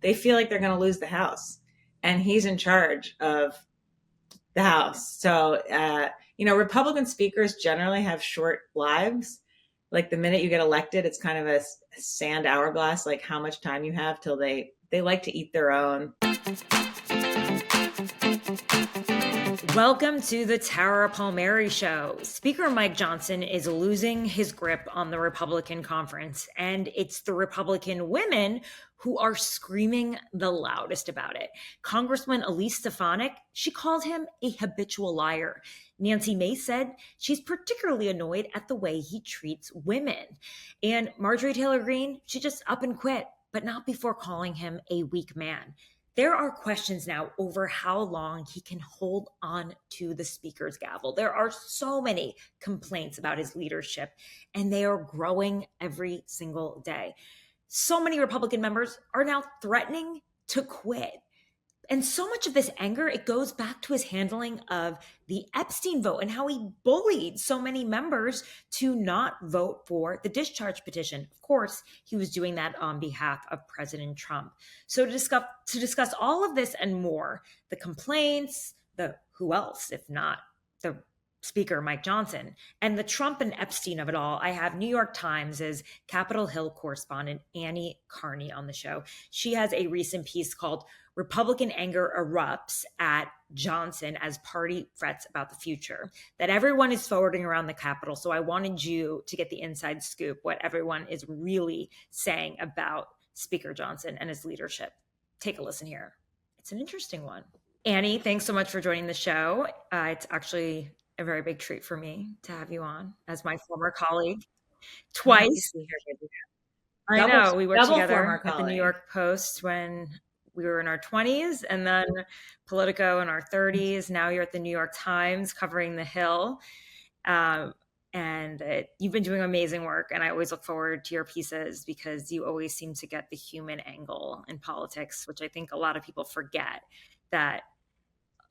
they feel like they're going to lose the House, and he's in charge of the House. So, Republican speakers generally have short lives. Like the minute you get elected, it's kind of a sand hourglass, like how much time you have till they like to eat their own. Welcome to the Tara Palmeri Show. Speaker Mike Johnson is losing his grip on the Republican conference, and it's the Republican women who are screaming the loudest about it. Congresswoman Elise Stefanik, she called him a habitual liar. Nancy Mace said she's particularly annoyed at the way he treats women. And Marjorie Taylor Greene, she just up and quit, but not before calling him a weak man. There are questions now over how long he can hold on to the speaker's gavel. There are so many complaints about his leadership, and they are growing every single day. So many Republican members are now threatening to quit. And so much of this anger, it goes back to his handling of the Epstein vote and how he bullied so many members to not vote for the discharge petition. Of course, he was doing that on behalf of President Trump. So to discuss all of this and more, the complaints, the who else, if not the Speaker Mike Johnson, and the Trump and Epstein of it all, I have New York Times' Capitol Hill correspondent Annie Karni on the show. She has a recent piece called Republican Anger Erupts at Johnson as Party Frets About the Future that everyone is forwarding around the Capitol. So I wanted you to get the inside scoop, what everyone is really saying about Speaker Johnson and his leadership. Take a listen here. It's an interesting one. Annie, thanks so much for joining the show. It's actually a very big treat for me to have you on as my former colleague twice. I know, we worked together at the New York Post when we were in our 20s, and then Politico in our 30s. Now you're at the New York Times covering the Hill. You've been doing amazing work, and I always look forward to your pieces because you always seem to get the human angle in politics, which I think a lot of people forget, that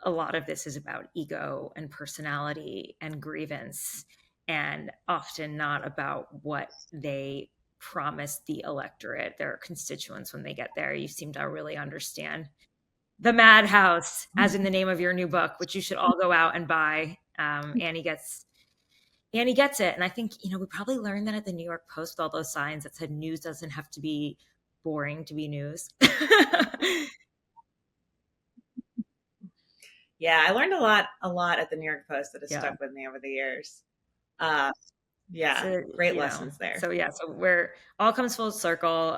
a lot of this is about ego and personality and grievance, and often not about what they promised the electorate, their constituents, when they get there. You seem to really understand the madhouse, as in the name of your new book, which you should all go out and buy. Annie gets it. And I think, we probably learned that at the New York Post with all those signs that said news doesn't have to be boring to be news. Yeah, I learned a lot at the New York Post that has stuck with me over the years. Great lessons there. So where all comes full circle.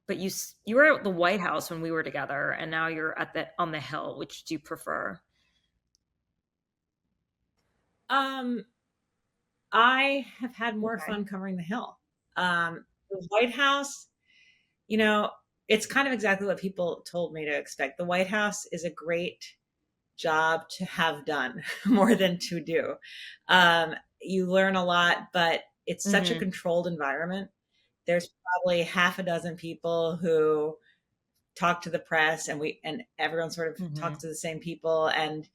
But you were at the White House when we were together, and now you're on the Hill. Which do you prefer? I have had more fun covering the Hill. The White House, it's kind of exactly what people told me to expect. The White House is a great job to have done more than to do. You learn a lot, but it's such a controlled environment. There's probably half a dozen people who talk to the press, and everyone sort of talks to the same people, and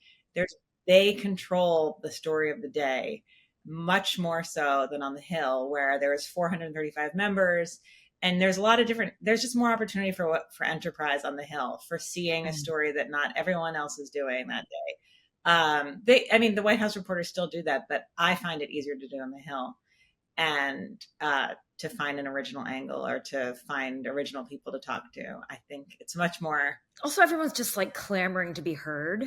they control the story of the day much more so than on the Hill, where there's 435 members. And there's a lot of there's just more opportunity for enterprise on the Hill, for seeing a story that not everyone else is doing that day. The White House reporters still do that, but I find it easier to do on the Hill, and to find an original angle or to find original people to talk to. I think it's much more. Also, everyone's just like clamoring to be heard.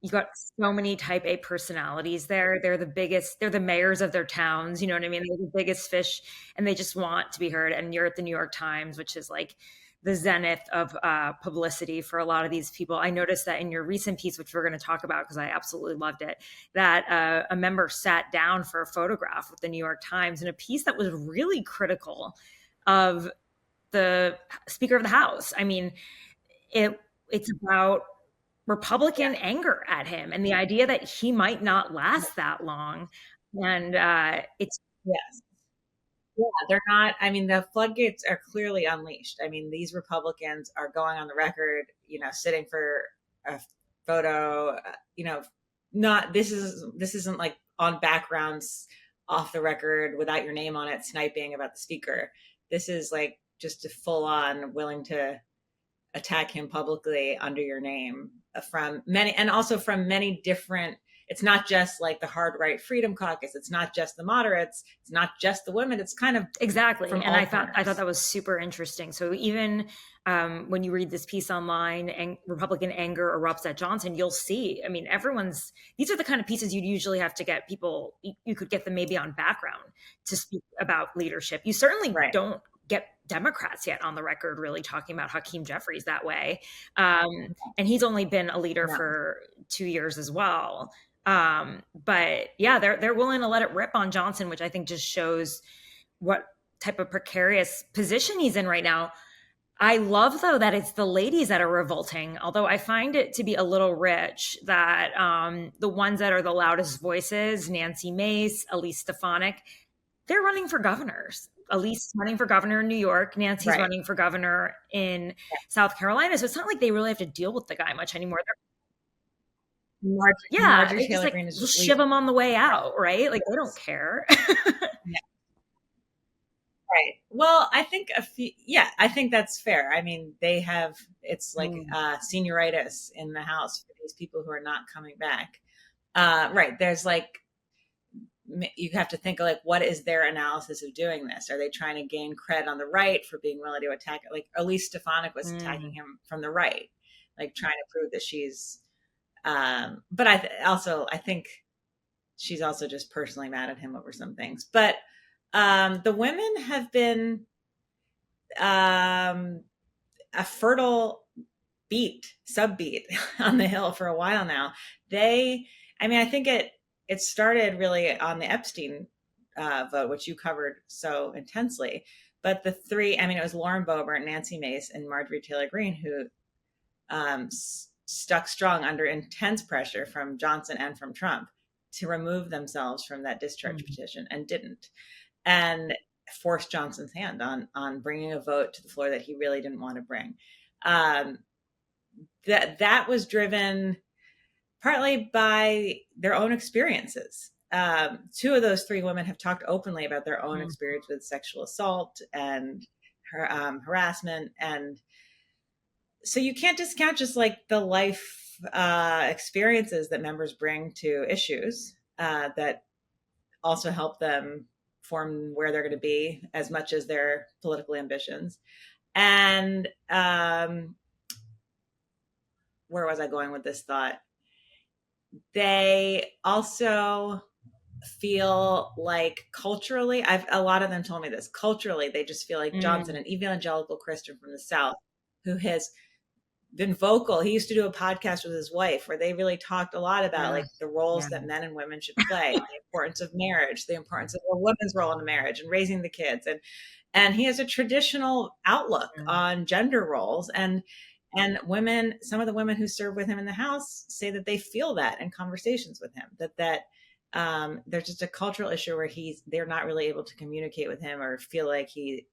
You got so many type A personalities there. They're the biggest, they're the mayors of their towns. You know what I mean? They're the biggest fish, and they just want to be heard. And you're at the New York Times, which is like the zenith of publicity for a lot of these people. I noticed that in your recent piece, which we're going to talk about because I absolutely loved it, that a member sat down for a photograph with the New York Times in a piece that was really critical of the Speaker of the House. I mean, it's about Republican anger at him and the idea that he might not last that long. And it's they're not. I mean, the floodgates are clearly unleashed. I mean, these Republicans are going on the record, sitting for a photo, this isn't like on backgrounds off the record without your name on it, sniping about the speaker. This is like just a full on willing to attack him publicly under your name from many, and also from many different. It's not just like the hard right Freedom Caucus. It's not just the moderates. It's not just the women. It's kind of exactly. from And all I thought corners. that was super interesting. So even when you read this piece online and Republican anger erupts at Johnson, you'll see, I mean, these are the kind of pieces you'd usually have to get people, you could get them maybe on background to speak about leadership. You certainly Right. don't get Democrats yet on the record really talking about Hakeem Jeffries that way. And he's only been a leader No. for 2 years as well. But yeah, they're willing to let it rip on Johnson, which I think just shows what type of precarious position he's in right now. I love, though, that it's the ladies that are revolting, although I find it to be a little rich that the ones that are the loudest voices, Nancy Mace, Elise Stefanik, they're running for governors. Elise is running for governor in New York. Nancy's Right. running for governor in South Carolina. So it's not like they really have to deal with the guy much anymore. Marjorie They just Taylor like Greene is just just shiv leaving. him on the way out, right? Like they Yes. don't care. Yeah. Right. Well, I think I think that's fair. I mean, it's like senioritis in the House for these people who are not coming back. Right. There's like, you have to think like, what is their analysis of doing this? Are they trying to gain cred on the right for being willing to attack it? Like Elise Stefanik was attacking him from the right, like trying to prove that she's, but I think she's also just personally mad at him over some things. But the women have been a fertile sub beat on the Hill for a while now. I think it started really on the Epstein vote, which you covered so intensely. But the three, it was Lauren Boebert, Nancy Mace, and Marjorie Taylor Greene who stuck strong under intense pressure from Johnson and from Trump to remove themselves from that discharge petition, and didn't, and forced Johnson's hand on bringing a vote to the floor that he really didn't want to bring. That was driven partly by their own experiences. Two of those three women have talked openly about their own experience with sexual assault and harassment, and so you can't discount just like the life experiences that members bring to issues that also help them form where they're going to be as much as their political ambitions. And where was I going with this thought? They also feel like culturally, a lot of them told me this, culturally, they just feel like Johnson, an evangelical Christian from the South, who has been vocal. He used to do a podcast with his wife where they really talked a lot about like the roles that men and women should play, the importance of marriage, the importance of a woman's role in a marriage and raising the kids. And he has a traditional outlook on gender roles, and women, some of the women who serve with him in the House say that they feel that in conversations with him, that there's just a cultural issue where they're not really able to communicate with him or feel like he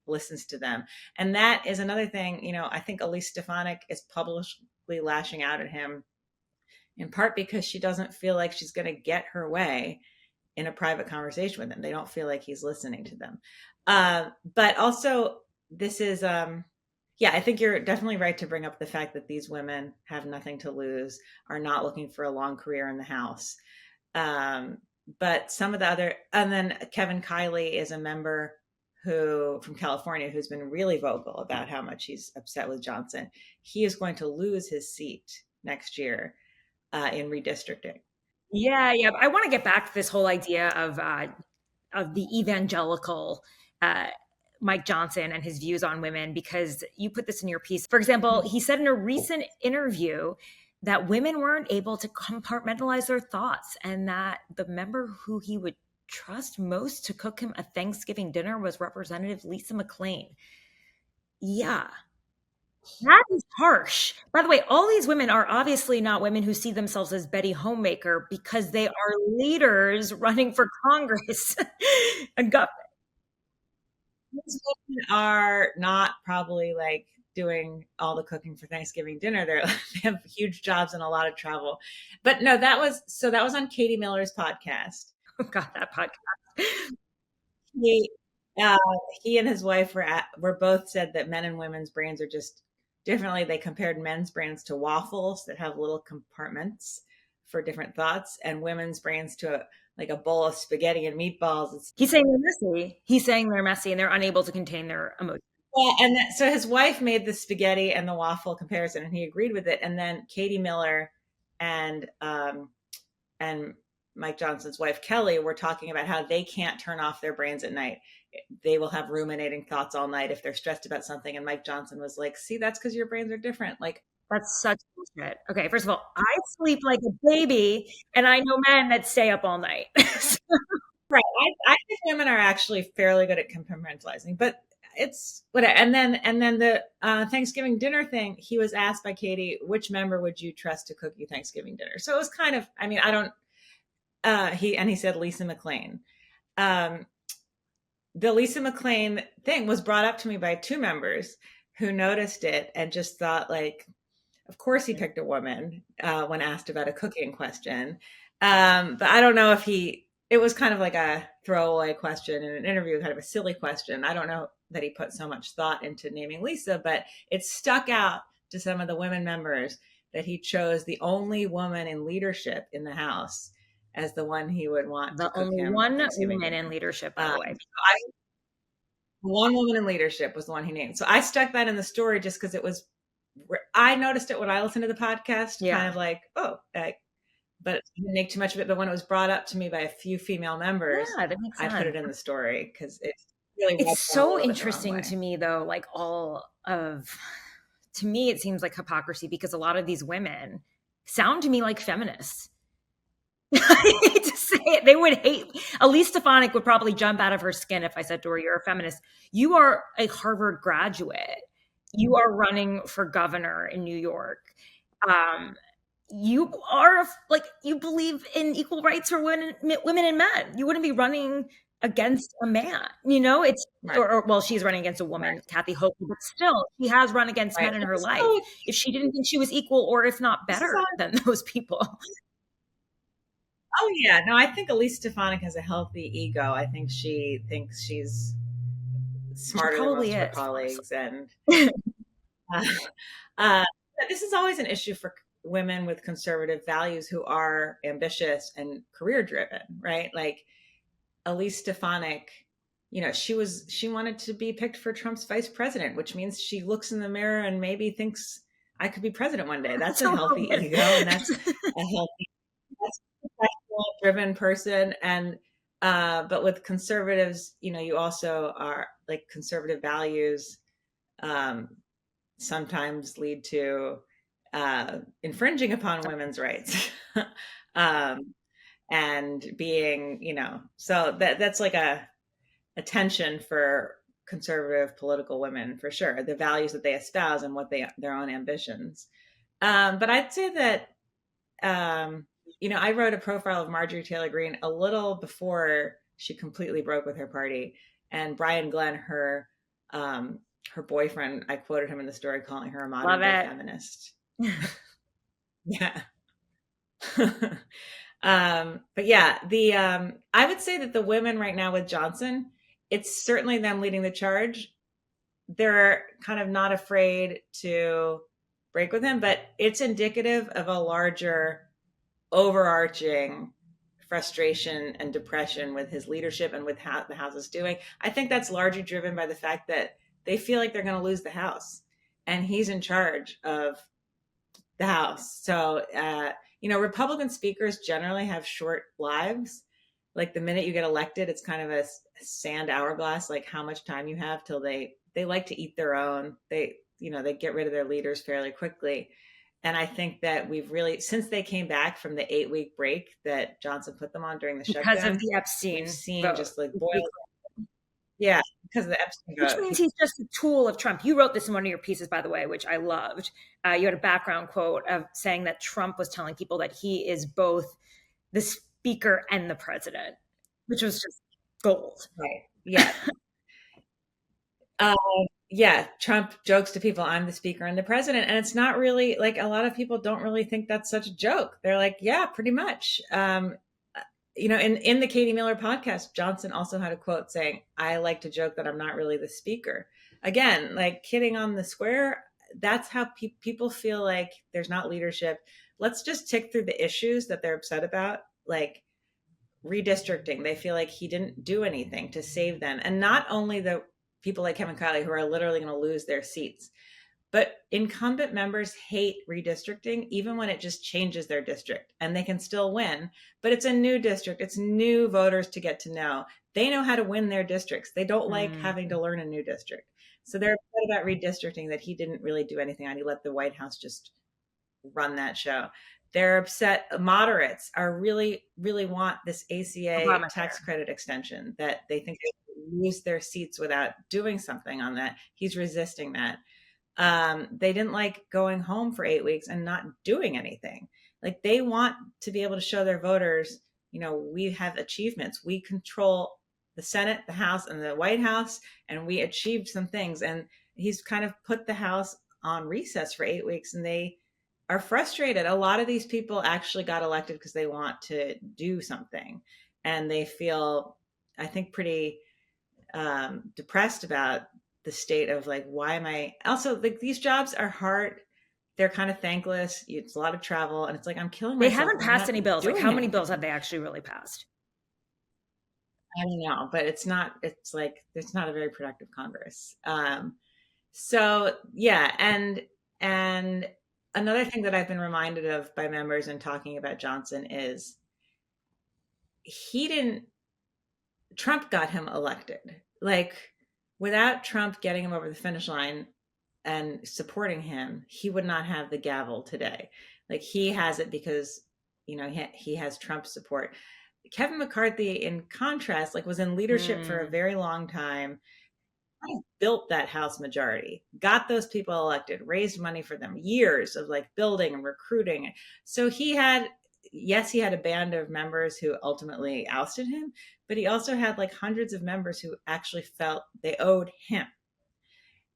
listens to them. And that is another thing, I think Elise Stefanik is publicly lashing out at him in part because she doesn't feel like she's going to get her way in a private conversation with him. They don't feel like he's listening to them. But also this is, I think you're definitely right to bring up the fact that these women have nothing to lose, are not looking for a long career in the House. But some of the other, and then Kevin Kiley is a member from California, who's been really vocal about how much he's upset with Johnson. He is going to lose his seat next year in redistricting. Yeah. I want to get back to this whole idea of the evangelical Mike Johnson and his views on women, because you put this in your piece. For example, he said in a recent interview that women weren't able to compartmentalize their thoughts, and that the member who he would trust most to cook him a Thanksgiving dinner was Representative Lisa McClain. Yeah. That is harsh. By the way, all these women are obviously not women who see themselves as Betty Homemaker, because they are leaders running for Congress and government. These women are not probably like doing all the cooking for Thanksgiving dinner. They have huge jobs and a lot of travel. But no, that was on Katie Miller's podcast. Oh God, that podcast. He and his wife were both said that men and women's brains are just differently. They compared men's brains to waffles that have little compartments for different thoughts, and women's brains to like a bowl of spaghetti and meatballs. He's saying they're messy. He's saying they're messy and they're unable to contain their emotions. Well, and so his wife made the spaghetti and the waffle comparison, and he agreed with it. And then Katie Miller and Mike Johnson's wife Kelly were talking about how they can't turn off their brains at night. They will have ruminating thoughts all night if they're stressed about something. And Mike Johnson was like, "See, that's because your brains are different." Like, that's such bullshit. Okay, first of all, I sleep like a baby, and I know men that stay up all night. Right. I think women are actually fairly good at compartmentalizing, but it's whatever. And then the Thanksgiving dinner thing, he was asked by Katie, which member would you trust to cook you Thanksgiving dinner? So it was kind of, I mean, I don't, he said Lisa McClain. The Lisa McClain thing was brought up to me by two members who noticed it and just thought like, of course he picked a woman when asked about a cooking question. But I don't know if it was kind of like a throwaway question in an interview, kind of a silly question. I don't know that he put so much thought into naming Lisa, but it stuck out to some of the women members that he chose the only woman in leadership in the House as the one he would want the to cook only him one Thanksgiving woman dinner. in leadership, by the way. One woman in leadership was the one he named. So I stuck that in the story just because I noticed it when I listened to the podcast, kind of like, oh, but I didn't make too much of it. But when it was brought up to me by a few female members, that makes sense. I put it in the story because it's so interesting to me, though. Like to me, it seems like hypocrisy because a lot of these women sound to me like feminists. I hate to say it. They would hate. Elise Stefanik would probably jump out of her skin if I said to her, "You're a feminist. You are a Harvard graduate. You are running for governor in New York. You are like, you believe in equal rights for women and men. You wouldn't be running against a man, you know, it's right. or well, she's running against a woman, right. Kathy Hochul, but still she has run against right. men in her life. If she didn't think she was equal or if not better than those people. Oh yeah, no, I think Elise Stefanik has a healthy ego. I think she thinks she's smarter than most of her colleagues, and this is always an issue for women with conservative values who are ambitious and career driven, right? Like Elise Stefanik, you know, she wanted to be picked for Trump's vice president, which means she looks in the mirror and maybe thinks I could be president one day. That's a healthy ego, and that's a healthy, that's a professional driven person. And but with conservatives, you know, you also are like conservative values sometimes lead to infringing upon women's rights. And being, you know, so that's like a tension for conservative political women, for sure, the values that they espouse and what their own ambitions. But I'd say that, you know, I wrote a profile of Marjorie Taylor Greene a little before she completely broke with her party. And Brian Glenn, her boyfriend, I quoted him in the story calling her a modern day feminist. Yeah. But yeah, I would say that the women right now with Johnson, it's certainly them leading the charge. They're kind of not afraid to break with him, but it's indicative of a larger overarching frustration and depression with his leadership and with how the House is doing. I think that's largely driven by the fact that they feel like they're going to lose the House and he's in charge of the House. So, you know, Republican speakers generally have short lives. Like the minute you get elected, it's kind of a sand hourglass, like how much time you have till they like to eat their own. They get rid of their leaders fairly quickly. And I think that we've really, since they came back from the 8-week break that Johnson put them on during the shutdown, because of the Epstein, we've seen just like boil. Yeah, because of the Epstein vote. Which means he's just a tool of Trump. You wrote this in one of your pieces, by the way, which I loved. You had a background quote of saying that Trump was telling people that he is both the speaker and the president, which was just gold. Right. Yeah. Yeah. Trump jokes to people, I'm the speaker and the president. And it's not really like, a lot of people don't really think that's such a joke. They're like, yeah, pretty much. You know, in the Katie Miller podcast, Johnson also had a quote saying, I like to joke that I'm not really the speaker. Again, like kidding on the square. that's how people feel like there's not leadership. Let's just tick through the issues that they're upset about, like redistricting. They feel like he didn't do anything to save them. And not only the people like Kevin Kiley who are literally going to lose their seats, but incumbent members hate redistricting, even when it just changes their district, and they can still win. But it's a new district. It's new voters to get to know. They know how to win their districts. They don't like having to learn a new district. So they're upset about redistricting that he didn't really do anything on. He let the White House just run that show. They're upset. Moderates are really want this ACA tax credit extension, that they think they lose their seats without doing something on that. He's resisting that. They didn't like going home for 8 weeks and not doing anything. Like, they want to be able to show their voters, we have achievements. We control the Senate, the House, and the White House, and we achieved some things. And he's kind of put the House on recess for 8 weeks, and they are frustrated. A lot of these people actually got elected because they want to do something, and they feel, I think, pretty depressed about the state of, like, why am I also, like, these jobs are hard. They're kind of thankless. It's a lot of travel, and it's like, I'm killing myself. They haven't passed any bills. Like, how many bills have they actually really passed? I don't know, but it's not a very productive Congress. So yeah. And another thing that I've been reminded of by members in talking about Johnson is Trump got him elected. Like, without Trump getting him over the finish line and supporting him, he would not have the gavel today. Like, he has it because, he has Trump's support. Kevin McCarthy, in contrast, like, was in leadership for a very long time. I built that House majority, got those people elected, raised money for them, years of, like, building and recruiting. So he had a band of members who ultimately ousted him, but he also had, like, hundreds of members who actually felt they owed him.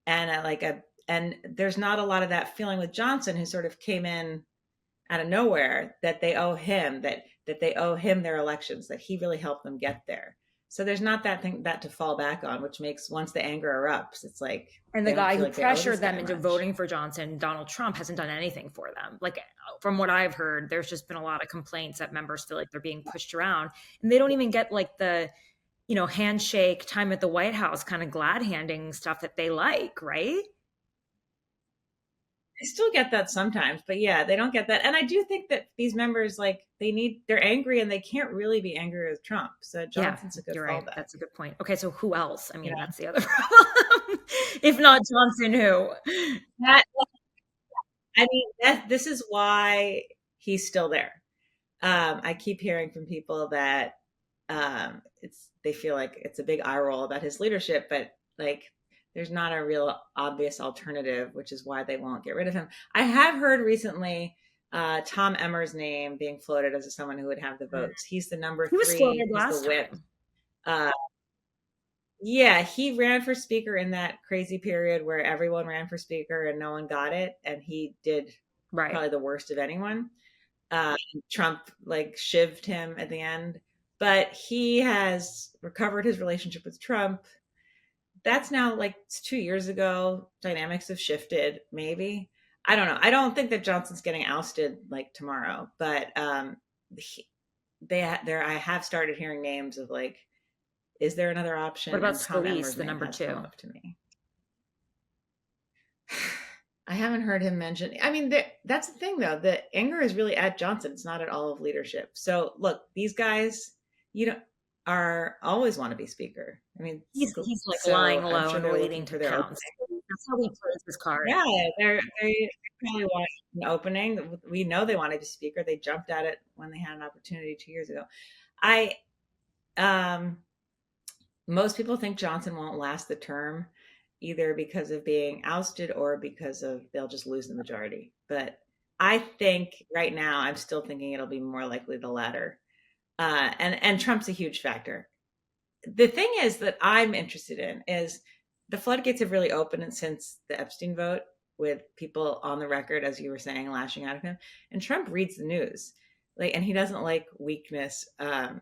And and there's not a lot of that feeling with Johnson, who sort of came in out of nowhere, that they owe him, that they owe him their elections, that he really helped them get there. So there's not that to fall back on, which makes, once the anger erupts, it's like, and the guy who pressured them into voting for Johnson, Donald Trump, hasn't done anything for them. Like, from what I've heard, there's just been a lot of complaints that members feel like they're being pushed around, and they don't even get, like, the, handshake, time at the White House kind of glad handing stuff that they like, right? I still get that sometimes, but yeah, they don't get that. And I do think that these members, like, they're angry, and they can't really be angry with Trump. So Johnson's a good fallback. Right. That's a good point. Okay, so who else? I mean, that's the other problem. If not Johnson, who? This is why he's still there. I keep hearing from people that they feel like it's a big eye roll about his leadership, but, like, there's not a real obvious alternative, which is why they won't get rid of him. I have heard recently Tom Emmer's name being floated as someone who would have the votes. He's the number 3. He was last whip. Yeah, he ran for speaker in that crazy period where everyone ran for speaker and no one got it, and he did probably the worst of anyone. Trump, like, shivved him at the end, but he has recovered his relationship with Trump. That's now, like, it's 2 years ago. Dynamics have shifted, maybe. I don't know. I don't think that Johnson's getting ousted, like, tomorrow, but I have started hearing names of, like, is there another option? What about Scalise, the number 2? Up to me. I haven't heard him mention. I mean, that's the thing, though. The anger is really at Johnson. It's not at all of leadership. So look, these guys, are always want to be speaker. I mean, he's like lying low and waiting to pounce. That's how he plays his card. Yeah, they probably want an opening. We know they want to be speaker. They jumped at it when they had an opportunity 2 years ago. Most people think Johnson won't last the term, either because of being ousted or because of they'll just lose the majority. But I think right now, I'm still thinking it'll be more likely the latter. And Trump's a huge factor. The thing is that I'm interested in is the floodgates have really opened since the Epstein vote, with people on the record, as you were saying, lashing out at him. And Trump reads the news, and he doesn't like weakness.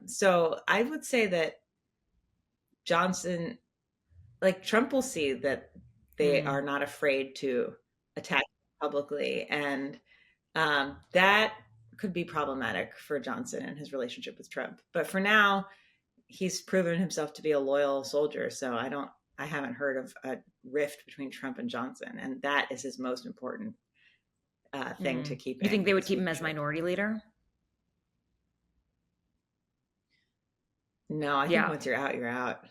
So I would say that Johnson, like, Trump will see that they are not afraid to attack publicly, and that could be problematic for Johnson and his relationship with Trump. But for now, he's proven himself to be a loyal soldier. So I haven't heard of a rift between Trump and Johnson, and that is his most important thing to keep You think in they would his keep him as leadership. minority leader? No, I think Yeah. once you're out, you're out.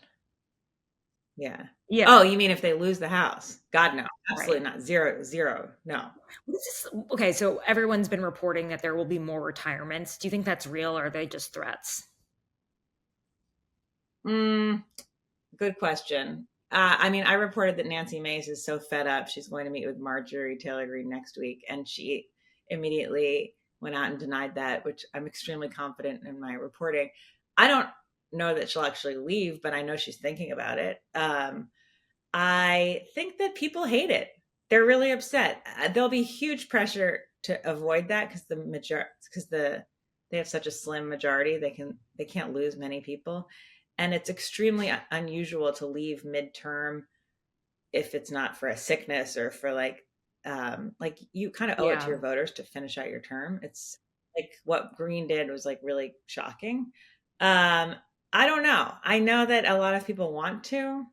Yeah. Yeah. Oh, you mean if they lose the House? God, no, Right. absolutely not. Zero, zero. No. What is this? Okay, so everyone's been reporting that there will be more retirements. Do you think that's real, or are they just threats? Mm, good question. I mean, I reported that Nancy Mace is so fed up. She's going to meet with Marjorie Taylor Greene next week, and she immediately went out and denied that, which I'm extremely confident in my reporting. I don't know that she'll actually leave, but I know she's thinking about it. I think that people hate it. They're really upset. There'll be huge pressure to avoid that because they have such a slim majority. They can't lose many people, and it's extremely unusual to leave midterm if it's not for a sickness or for like you kind of owe it to Yeah. your voters to finish out your term. It's like what Green did was like really shocking. Um, I don't know. I know that a lot of people want to.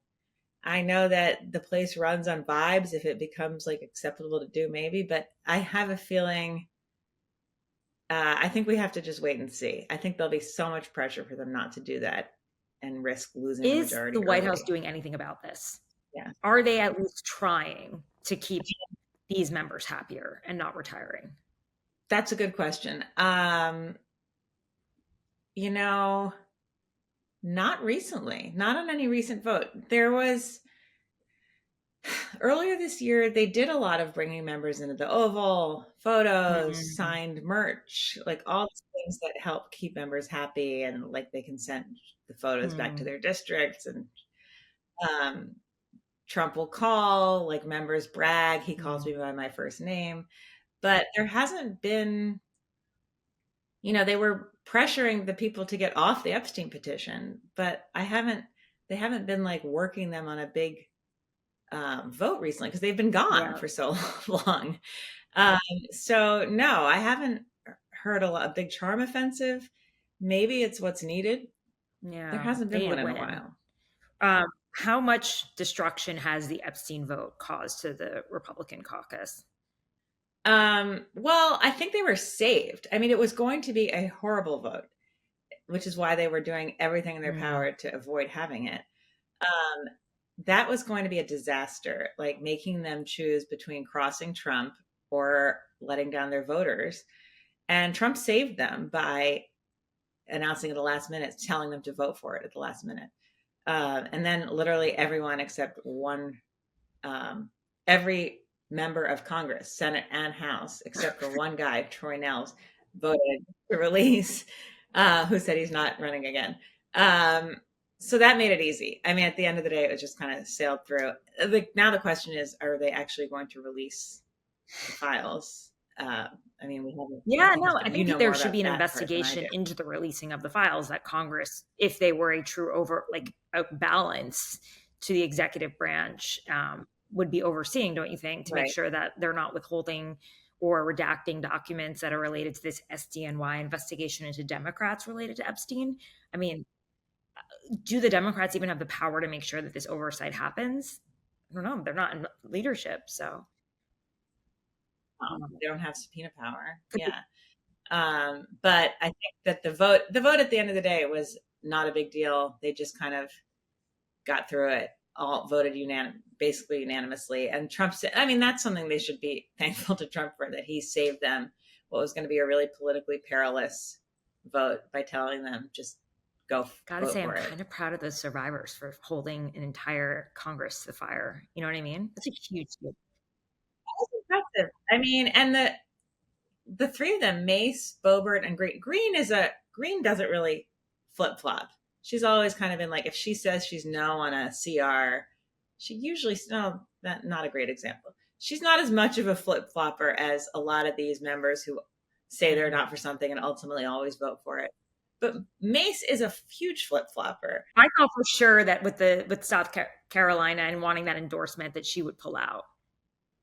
I know that the place runs on vibes if it becomes like acceptable to do, maybe, but I have a feeling I think we have to just wait and see. I think there'll be so much pressure for them not to do that and risk losing a Is the majority White House early. doing anything about this? Yeah, Are they at least trying to keep these members happier and not retiring? that's a good question. You know, not recently, not on any recent vote. There was earlier this year, they did a lot of bringing members into the Oval, photos, Mm, signed merch, like all the things that help keep members happy and like they can send the photos back to mm, their districts. And um, Trump will call, like members brag, he calls mm. me by my first name. But there hasn't been, they were pressuring the people to get off the Epstein petition, but they haven't been like working them on a big vote recently because they've been gone Yeah. for so long. Um, so no, I haven't heard a big charm offensive. Maybe it's what's needed. There Yeah. hasn't They been need to one in a win. while. How much destruction has the Epstein vote caused to the Republican caucus? Well, I think they were saved. I mean, it was going to be a horrible vote, which is why they were doing everything in their Mm, power to avoid having it. Um, that was going to be a disaster, like making them choose between crossing Trump or letting down their voters. And Trump saved them by announcing at the last minute, telling them to vote for it at the last minute. And then literally everyone except every member of Congress, Senate and House, except for one guy, Troy Nehls, voted to release, who said he's not running again. Um, so that made it easy. I mean, at the end of the day, it was just kind of sailed through. Now the question is, are they actually going to release the files? I mean, we haven't. yeah, Nothing has no, been. I You think know there more should be about an that part than I investigation do. into the releasing of the files that Congress, if they were a true like a balance to the executive branch, would be overseeing, don't you think, to make Right. sure that they're not withholding or redacting documents that are related to this SDNY investigation into Democrats related to Epstein? I mean, do the Democrats even have the power to make sure that this oversight happens? I don't know. They're not in leadership, so. They don't have subpoena power. Yeah. But I think that the vote at the end of the day was not a big deal. They just kind of got through it. All voted basically unanimously. And Trump said, I mean, that's something they should be thankful to Trump for, that he saved them what was going to be a really politically perilous vote by telling them just go Gotta vote say, I'm for it. kind of proud of those survivors for holding an entire Congress to the fire. You know what I mean? That's a huge deal. That's impressive. I mean, and the three of them, Mace, Boebert, and Green. Green doesn't really flip flop. She's always kind of been like, if she says she's no on a CR, she usually no, that not a great example. She's not as much of a flip flopper as a lot of these members who say they're Mhm. not for something and ultimately always vote for it. But Mace is a huge flip flopper. I thought for sure that with South Carolina and wanting that endorsement that she would pull out.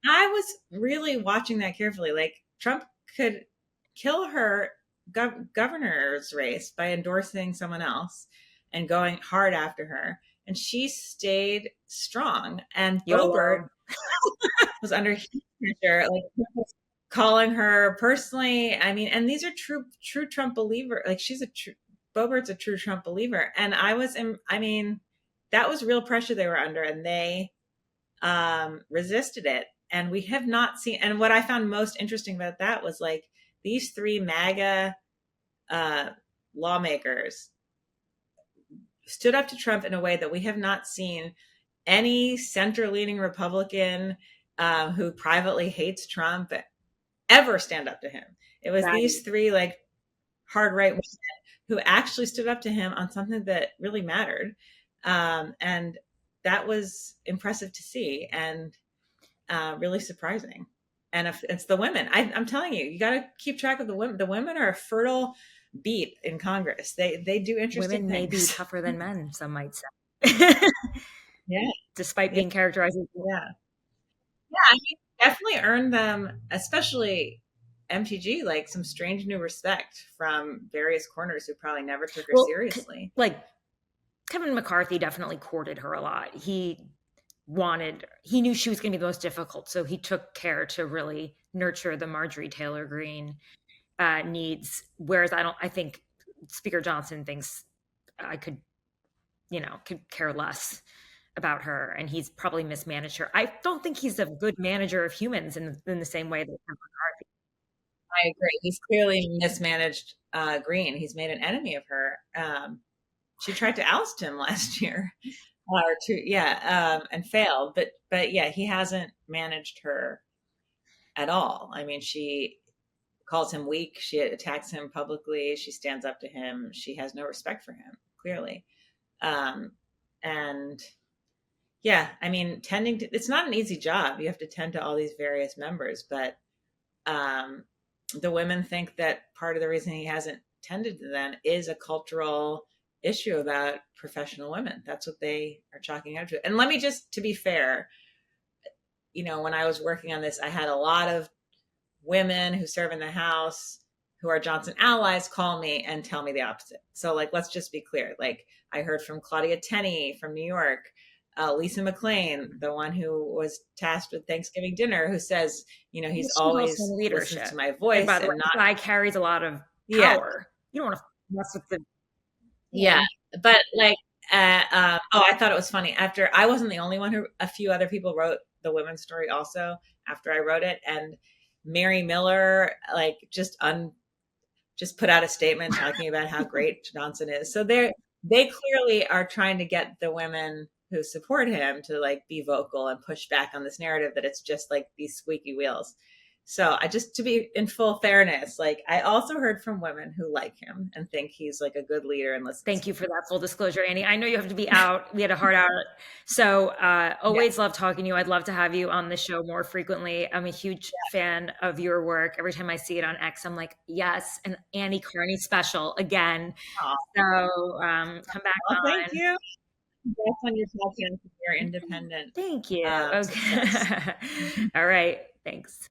I was really watching that carefully. Like Trump could kill her governor's race by endorsing someone else and going hard after her. And she stayed strong. And Boebert YOLO. was under huge pressure, like calling her personally. I mean, and these are true Trump believer. Like Boebert's a true Trump believer. And I mean, that was real pressure they were under, and they resisted it. And we have not seen, and what I found most interesting about that was like these three MAGA lawmakers stood up to Trump in a way that we have not seen any center-leaning Republican who privately hates Trump ever stand up to him. It was these three like hard right women who actually stood up to him on something that really mattered. And that was impressive to see and really surprising. And if it's the women, I'm telling you, you got to keep track of the women. The women are a fertile beat in Congress. They do interesting Women may be things. tougher than men, some might say. Yeah. Despite being characterized as Yeah. Yeah, I mean, definitely earned them, especially MTG, like some strange new respect from various corners who probably never took her seriously. Like Kevin McCarthy definitely courted her a lot. He knew she was going to be the most difficult, so he took care to really nurture the Marjorie Taylor Greene needs. Whereas I think Speaker Johnson thinks I could care less about her, and he's probably mismanaged her. I don't think he's a good manager of humans in the same way that McCarthy. I agree. He's clearly mismanaged Greene. He's made an enemy of her. She tried to oust him last year, and failed. But yeah, he hasn't managed her at all. I mean, she calls him weak. She attacks him publicly. She stands up to him. She has no respect for him, clearly. And yeah, I mean, it's not an easy job. You have to tend to all these various members, but the women think that part of the reason he hasn't tended to them is a cultural issue about professional women. That's what they are chalking out to. And let me just, to be fair, when I was working on this, I had a lot of women who serve in the House who are Johnson allies call me and tell me the opposite. So like, let's just be clear. Like I heard from Claudia Tenney from New York, Lisa McClain, the one who was tasked with Thanksgiving dinner, who says, he's always listens to my voice. And by the way, the guy carries a lot of power. You don't want to mess with the. Yeah. But like, I thought it was funny. After I wasn't the only one a few other people wrote the women's story also after I wrote it. And Mary Miller, like just put out a statement talking about how great Johnson is. So they clearly are trying to get the women who support him to like be vocal and push back on this narrative that it's just like these squeaky wheels. So to be in full fairness, like I also heard from women who like him and think he's like a good leader and listen. Thank you for that full disclosure, Annie. I know you have to be out. We had a hard hour. So always love talking to you. I'd love to have you on the show more frequently. I'm a huge fan of your work. Every time I see it on X, I'm like, yes, an Annie Karni special again. Aww. So come back on. Thank you. That's on your podcast. You're independent. Thank you. Okay. All right. Thanks.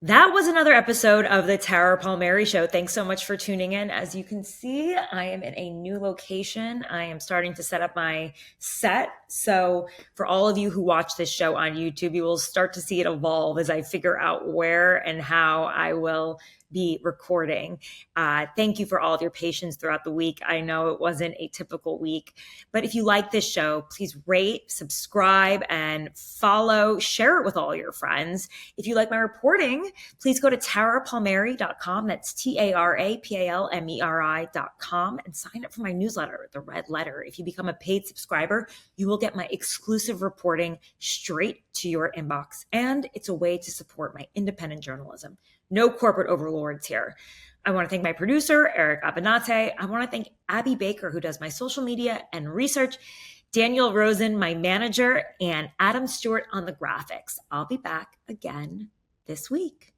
That was another episode of the Tara Palmeri Show. Thanks so much for tuning in. As you can see, I am in a new location. I am starting to set up my set. So for all of you who watch this show on YouTube, you will start to see it evolve as I figure out where and how I will be recording. Thank you for all of your patience throughout the week. I know it wasn't a typical week, but if you like this show, please rate, subscribe, and follow, share it with all your friends. If you like my reporting, please go to tarapalmeri.com. That's TARAPALMERI.com and sign up for my newsletter, The Red Letter. If you become a paid subscriber, you will get my exclusive reporting straight to your inbox. And it's a way to support my independent journalism. No corporate overlords here. I want to thank my producer, Eric Abinate. I want to thank Abby Baker, who does my social media and research, Daniel Rosen, my manager, and Adam Stewart on the graphics. I'll be back again this week.